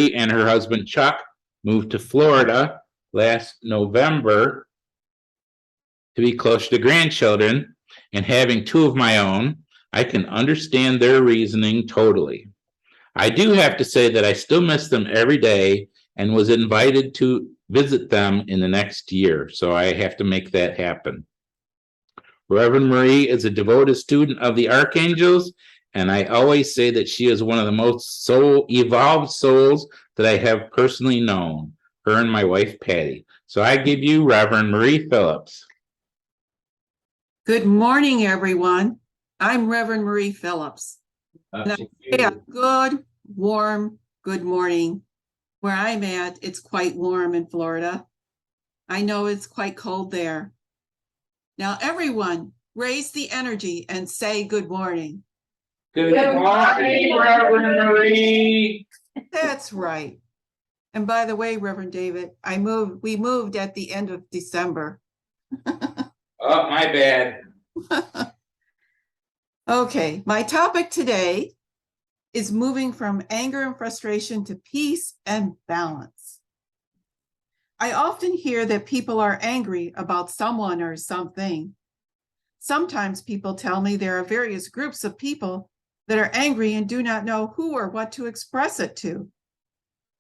Marie and her husband Chuck moved to Florida last November to be close to grandchildren, and having two of my own, I can understand their reasoning totally. I do have to say that I still miss them every day and was invited to visit them in the next year, so I have to make that happen. Reverend Marie is a devoted student of the archangels, and I always say that she is one of the most evolved souls that I have personally known, her and my wife Patty. So I give you Reverend Marie Phillips. Good morning, everyone. I'm Reverend Marie Phillips. And I say a good, warm, good morning. Where I'm at, it's quite warm in Florida. I know it's quite cold there. Now, everyone, raise the energy and say good morning. Good morning, Reverend Marie. That's right. And by the way, Reverend David, we moved at the end of December. Oh, my bad. Okay, my topic today is moving from anger and frustration to peace and balance. I often hear that people are angry about someone or something. Sometimes people tell me there are various groups of people that are angry and do not know who or what to express it to.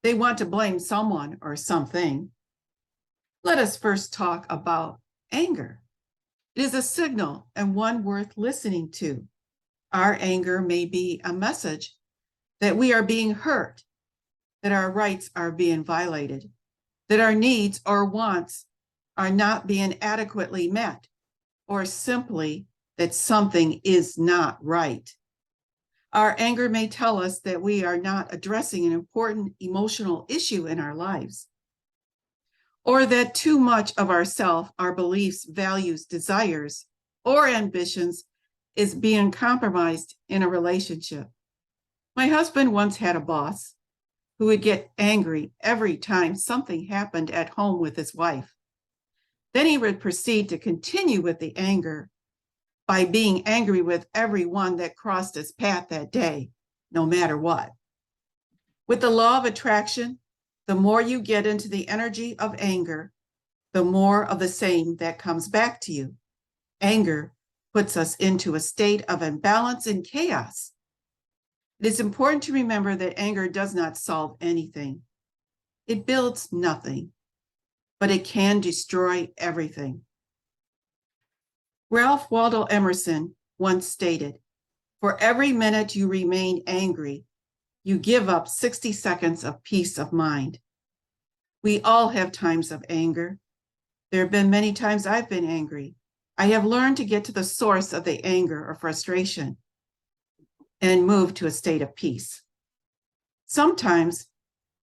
They want to blame someone or something. Let us first talk about anger. It is a signal and one worth listening to. Our anger may be a message that we are being hurt, that our rights are being violated, that our needs or wants are not being adequately met, or simply that something is not right. Our anger may tell us that we are not addressing an important emotional issue in our lives, or that too much of ourself, our beliefs, values, desires, or ambitions is being compromised in a relationship. My husband once had a boss who would get angry every time something happened at home with his wife. Then he would proceed to continue with the anger by being angry with everyone that crossed his path that day, no matter what. With the law of attraction, the more you get into the energy of anger, the more of the same that comes back to you. Anger puts us into a state of imbalance and chaos. It is important to remember that anger does not solve anything. It builds nothing, but it can destroy everything. Ralph Waldo Emerson once stated, "For every minute you remain angry, you give up 60 seconds of peace of mind." We all have times of anger. There have been many times I've been angry. I have learned to get to the source of the anger or frustration and move to a state of peace. Sometimes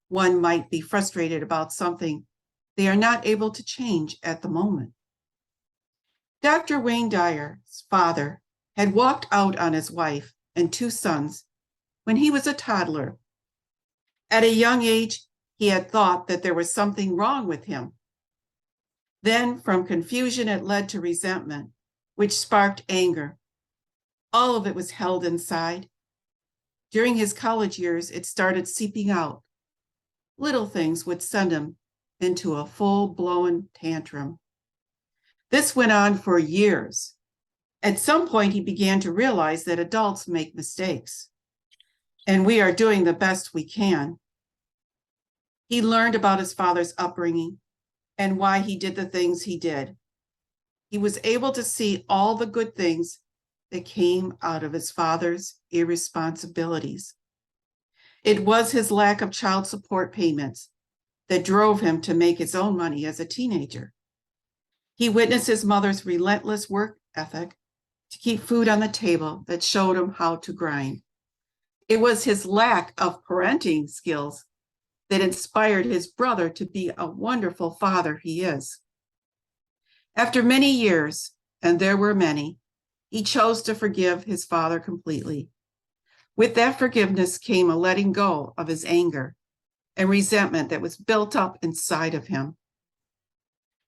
one might be frustrated about something they are not able to change at the moment. Dr. Wayne Dyer's father had walked out on his wife and two sons when he was a toddler. At a young age, he had thought that there was something wrong with him. Then, from confusion, it led to resentment, which sparked anger. All of it was held inside. During his college years, it started seeping out. Little things would send him into a full-blown tantrum. This went on for years. At some point, he began to realize that adults make mistakes, and we are doing the best we can. He learned about his father's upbringing and why he did the things he did. He was able to see all the good things that came out of his father's irresponsibilities. It was his lack of child support payments that drove him to make his own money as a teenager. He witnessed his mother's relentless work ethic to keep food on the table that showed him how to grind. It was his lack of parenting skills that inspired his brother to be a wonderful father he is. After many years, and there were many, he chose to forgive his father completely. With that forgiveness came a letting go of his anger and resentment that was built up inside of him.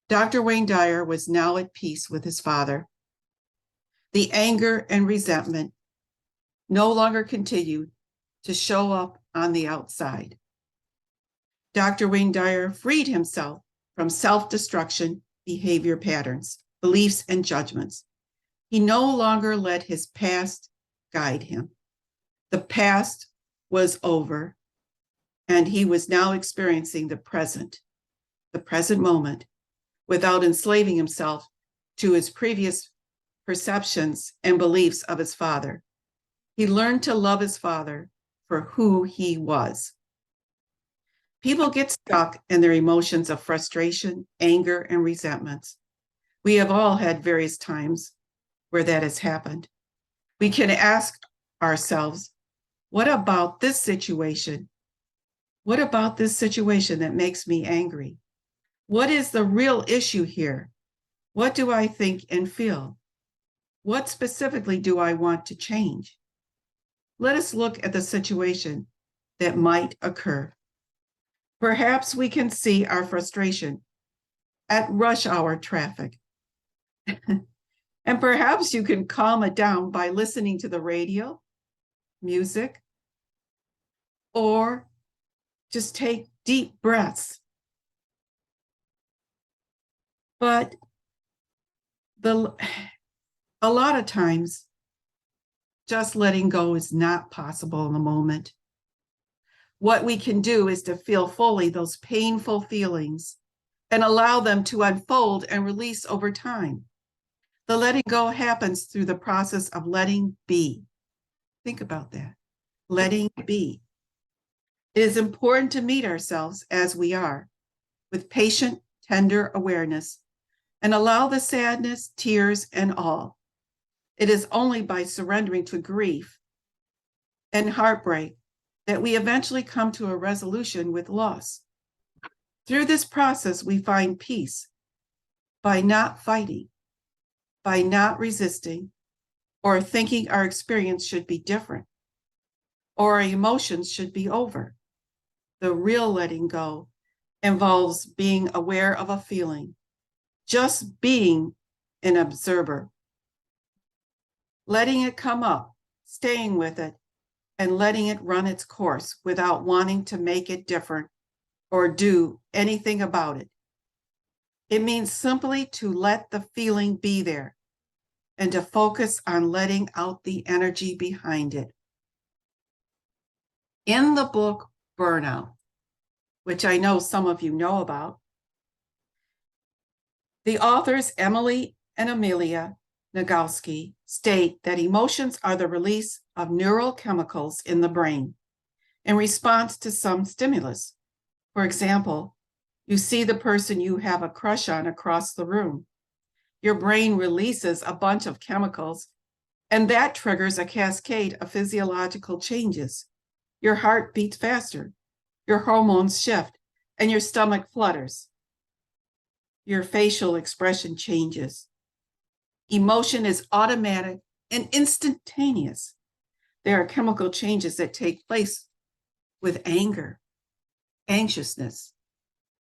Dr. Wayne Dyer was now at peace with his father. The anger and resentment no longer continued to show up on the outside. Dr. Wayne Dyer freed himself from self-destruction behavior patterns, beliefs, and judgments. He no longer let his past guide him. The past was over, and he was now experiencing the present moment, without enslaving himself to his previous perceptions and beliefs of his father. He learned to love his father for who he was. People get stuck in their emotions of frustration, anger, and resentments. We have all had various times where that has happened. We can ask ourselves, what about this situation? What about this situation that makes me angry? What is the real issue here? What do I think and feel? What specifically do I want to change? Let us look at the situation that might occur. Perhaps we can see our frustration at rush hour traffic. And perhaps you can calm it down by listening to the radio, music, or just take deep breaths. But a lot of times, just letting go is not possible in the moment. What we can do is to feel fully those painful feelings and allow them to unfold and release over time. The letting go happens through the process of letting be. Think about that. Letting be. It is important to meet ourselves as we are, with patient, tender awareness, and allow the sadness, tears, and all. It is only by surrendering to grief and heartbreak that we eventually come to a resolution with loss. Through this process, we find peace by not fighting, by not resisting, or thinking our experience should be different, or our emotions should be over. The real letting go involves being aware of a feeling, just being an observer, letting it come up, staying with it, and letting it run its course without wanting to make it different or do anything about it. It means simply to let the feeling be there and to focus on letting out the energy behind it. In the book Burnout, which I know some of you know about, the authors Emily and Amelia Nagoski state that emotions are the release of neurochemicals in the brain in response to some stimulus. For example, you see the person you have a crush on across the room. Your brain releases a bunch of chemicals, and that triggers a cascade of physiological changes. Your heart beats faster, your hormones shift, and your stomach flutters. Your facial expression changes. Emotion is automatic and instantaneous. There are chemical changes that take place with anger, anxiousness,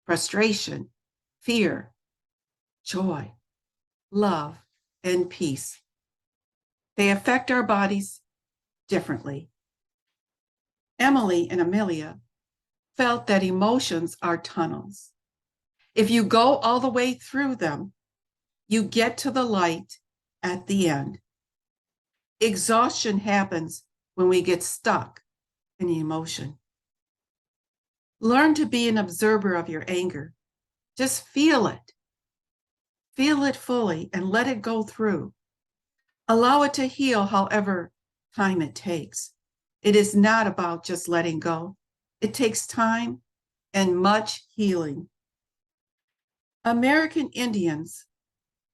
frustration, fear, joy, love, and peace. They affect our bodies differently. Emily and Amelia felt that emotions are tunnels. If you go all the way through them, you get to the light at the end. Exhaustion happens when we get stuck in the emotion. Learn to be an observer of your anger. Just feel it. Feel it fully and let it go through. Allow it to heal however time it takes. It is not about just letting go. It takes time and much healing. American Indians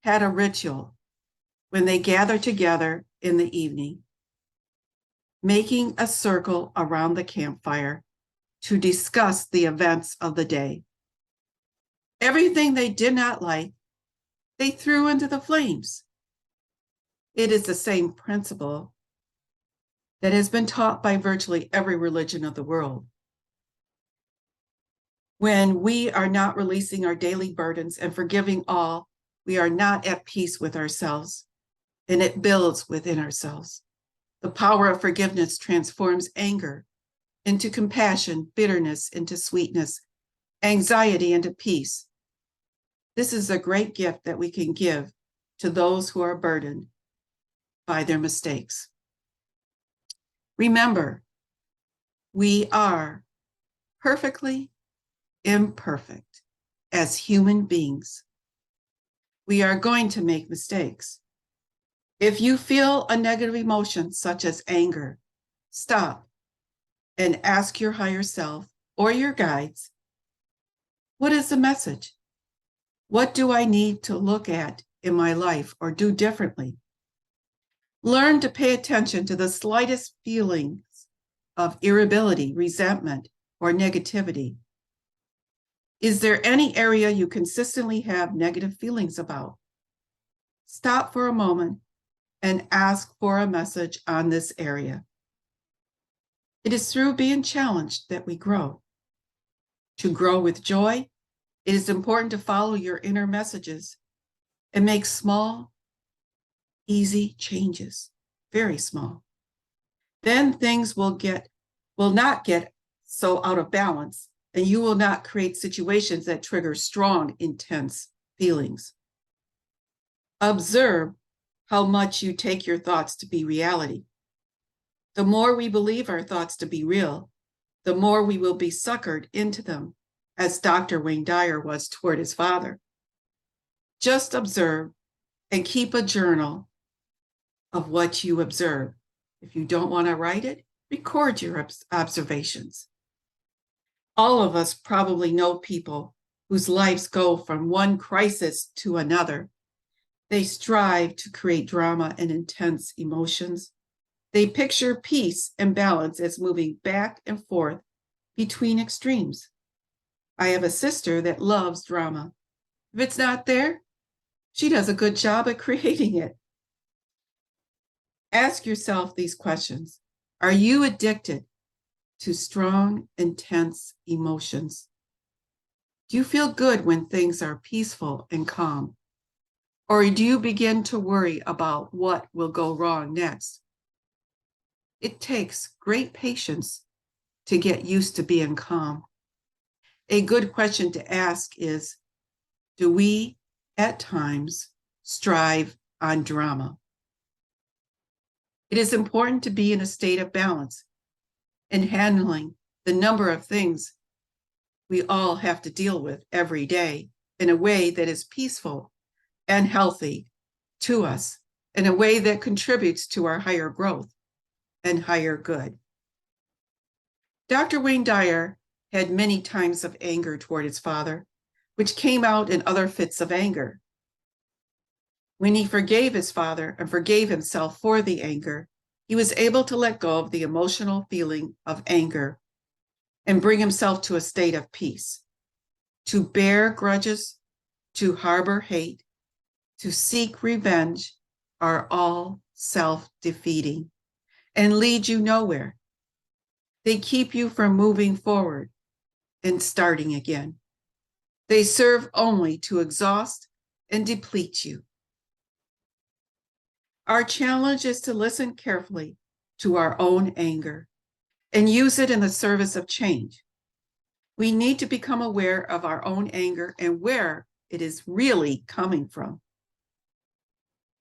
had a ritual when they gathered together in the evening, making a circle around the campfire to discuss the events of the day. Everything they did not like, they threw into the flames. It is the same principle that has been taught by virtually every religion of the world. When we are not releasing our daily burdens and forgiving all, we are not at peace with ourselves, and it builds within ourselves. The power of forgiveness transforms anger into compassion, bitterness into sweetness, anxiety into peace. This is a great gift that we can give to those who are burdened by their mistakes. Remember, we are perfectly imperfect as human beings. We are going to make mistakes. If you feel a negative emotion such as anger, stop and ask your higher self or your guides, what is the message? What do I need to look at in my life or do differently? Learn to pay attention to the slightest feelings of irritability, resentment, or negativity. Is there any area you consistently have negative feelings about? Stop for a moment and ask for a message on this area. It is through being challenged that we grow. To grow with joy, it is important to follow your inner messages and make small, easy changes, very small. Then things will not get so out of balance, and you will not create situations that trigger strong, intense feelings. Observe how much you take your thoughts to be reality. The more we believe our thoughts to be real, the more we will be suckered into them, as Dr. Wayne Dyer was toward his father. Just observe and keep a journal of what you observe. If you don't want to write it, record your observations. All of us probably know people whose lives go from one crisis to another. They strive to create drama and intense emotions. They picture peace and balance as moving back and forth between extremes. I have a sister that loves drama. If it's not there, she does a good job at creating it. Ask yourself these questions. Are you addicted to strong, intense emotions? Do you feel good when things are peaceful and calm? Or do you begin to worry about what will go wrong next? It takes great patience to get used to being calm. A good question to ask is, do we at times strive on drama? It is important to be in a state of balance in handling the number of things we all have to deal with every day in a way that is peaceful and healthy to us, in a way that contributes to our higher growth and higher good. Dr. Wayne Dyer had many times of anger toward his father, which came out in other fits of anger. When he forgave his father and forgave himself for the anger, he was able to let go of the emotional feeling of anger and bring himself to a state of peace. To bear grudges, to harbor hate, to seek revenge are all self-defeating and lead you nowhere. They keep you from moving forward and starting again. They serve only to exhaust and deplete you. Our challenge is to listen carefully to our own anger and use it in the service of change. We need to become aware of our own anger and where it is really coming from.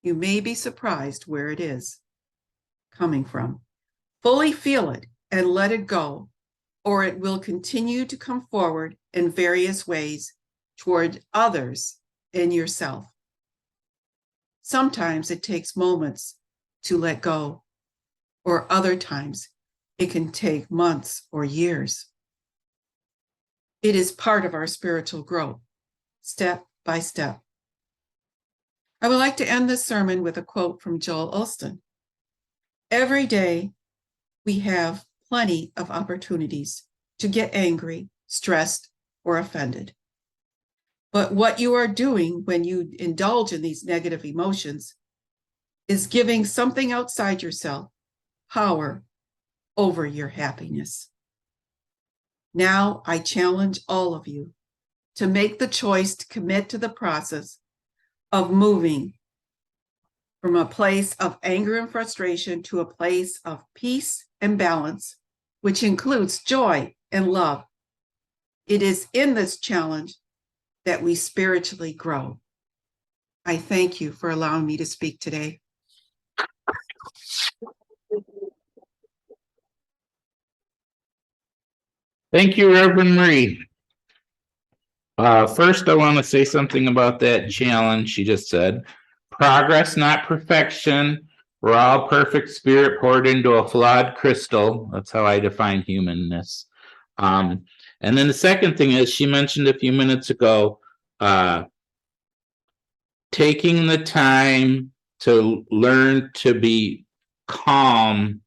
You may be surprised where it is coming from. Fully feel it and let it go, or it will continue to come forward in various ways toward others and yourself. Sometimes it takes moments to let go, or other times it can take months or years. It is part of our spiritual growth, step by step. I would like to end this sermon with a quote from Joel Osteen. Every day, we have plenty of opportunities to get angry, stressed, or offended. But what you are doing when you indulge in these negative emotions is giving something outside yourself power over your happiness. Now I challenge all of you to make the choice to commit to the process of moving from a place of anger and frustration to a place of peace and balance, which includes joy and love. It is in this challenge that we spiritually grow. I thank you for allowing me to speak today. Thank you, Reverend Marie. First, I want to say something about that challenge she just said. Progress, not perfection. We're all perfect spirit poured into a flawed crystal. That's how I define humanness. And then the second thing is she mentioned a few minutes ago, taking the time to learn to be calm